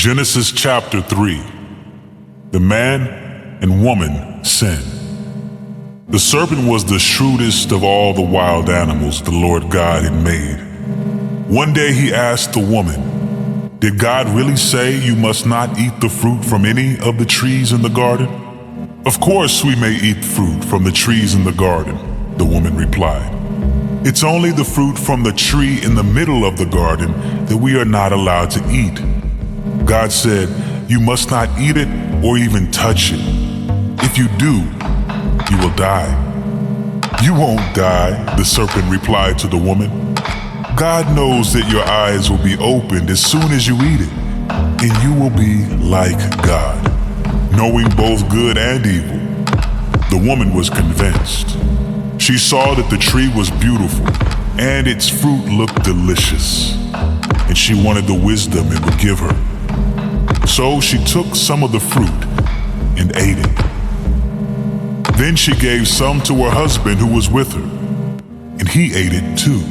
Genesis chapter 3. The man and woman sin. The serpent was the shrewdest of all the wild animals the Lord God had made. One day he asked the woman, "Did God really say you must not eat the fruit from any of the trees in the garden?" "Of course we may eat fruit from the trees in the garden," the woman replied. "It's only the fruit from the tree in the middle of the garden that we are not allowed to eat. God said, you must not eat it or even touch it. If you do, you will die." "You won't die," the serpent replied to the woman. "God knows that your eyes will be opened as soon as you eat it, and you will be like God, knowing both good and evil." The woman was convinced. She saw that the tree was beautiful and its fruit looked delicious, and she wanted the wisdom it would give her. So she took some of the fruit and ate it. Then she gave some to her husband who was with her, and he ate it too.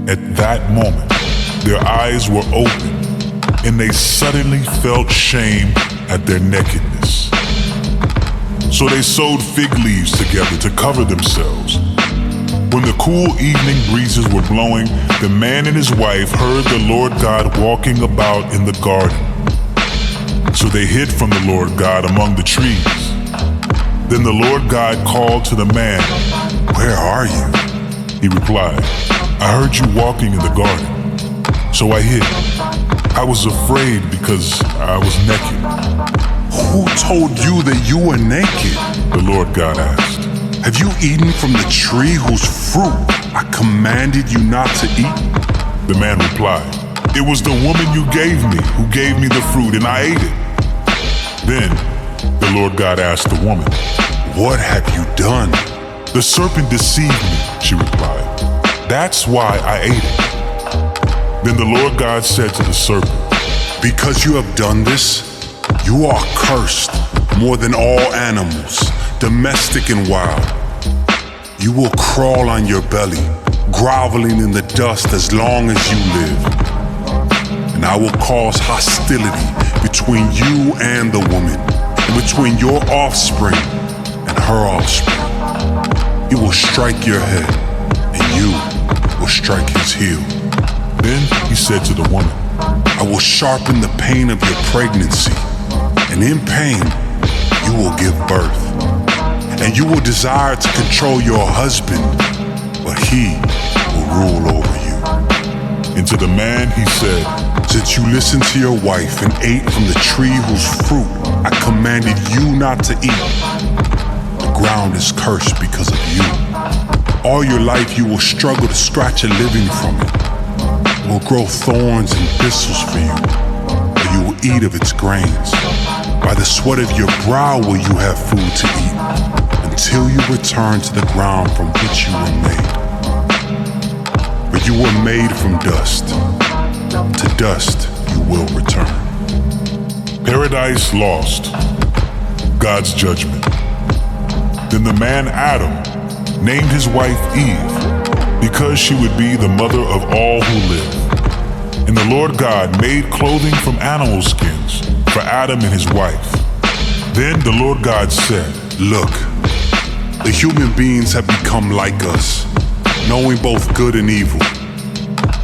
At that moment, their eyes were opened, and they suddenly felt shame at their nakedness. So they sewed fig leaves together to cover themselves. When the cool evening breezes were blowing, the man and his wife heard the Lord God walking about in the garden. So they hid from the Lord God among the trees. Then the Lord God called to the man, "Where are you?" He replied, "I heard you walking in the garden, so I hid. I was afraid because I was naked." "Who told you that you were naked?" the Lord God asked. "Have you eaten from the tree whose fruit I commanded you not to eat?" The man replied, "It was the woman you gave me who gave me the fruit, and I ate it." Then the Lord God asked the woman, "What have you done?" "The serpent deceived me," she replied. "That's why I ate it." Then the Lord God said to the serpent, "Because you have done this, you are cursed more than all animals, domestic and wild. You will crawl on your belly, groveling in the dust as long as you live. And I will cause hostility between you and the woman, and between your offspring and her offspring. He will strike your head, and you will strike his heel." Then he said to the woman, "I will sharpen the pain of your pregnancy, and in pain you will give birth. And you will desire to control your husband, but he will rule over you." And to the man he said, "Since you listened to your wife and ate from the tree whose fruit I commanded you not to eat, the ground is cursed because of you. All your life you will struggle to scratch a living from it. It will grow thorns and thistles for you, but you will eat of its grains. By the sweat of your brow will you have food to eat, until you return to the ground from which you were made. For you were made from dust. To dust you will return." Paradise lost. God's judgment. Then the man Adam named his wife Eve, because she would be the mother of all who live. And the Lord God made clothing from animal skins for Adam and his wife. Then the Lord God said, "Look, the human beings have become like us, knowing both good and evil.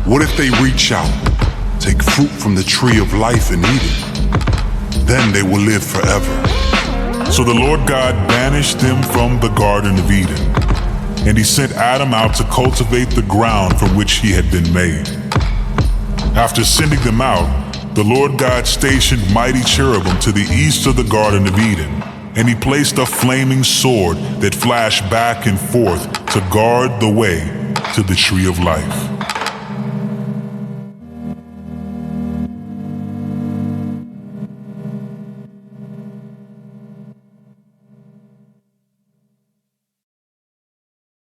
What if they reach out, take fruit from the tree of life and eat it? Then they will live forever." So the Lord God banished them from the Garden of Eden, and he sent Adam out to cultivate the ground from which he had been made. After sending them out, the Lord God stationed mighty cherubim to the east of the Garden of Eden, and he placed a flaming sword that flashed back and forth to guard the way to the tree of life.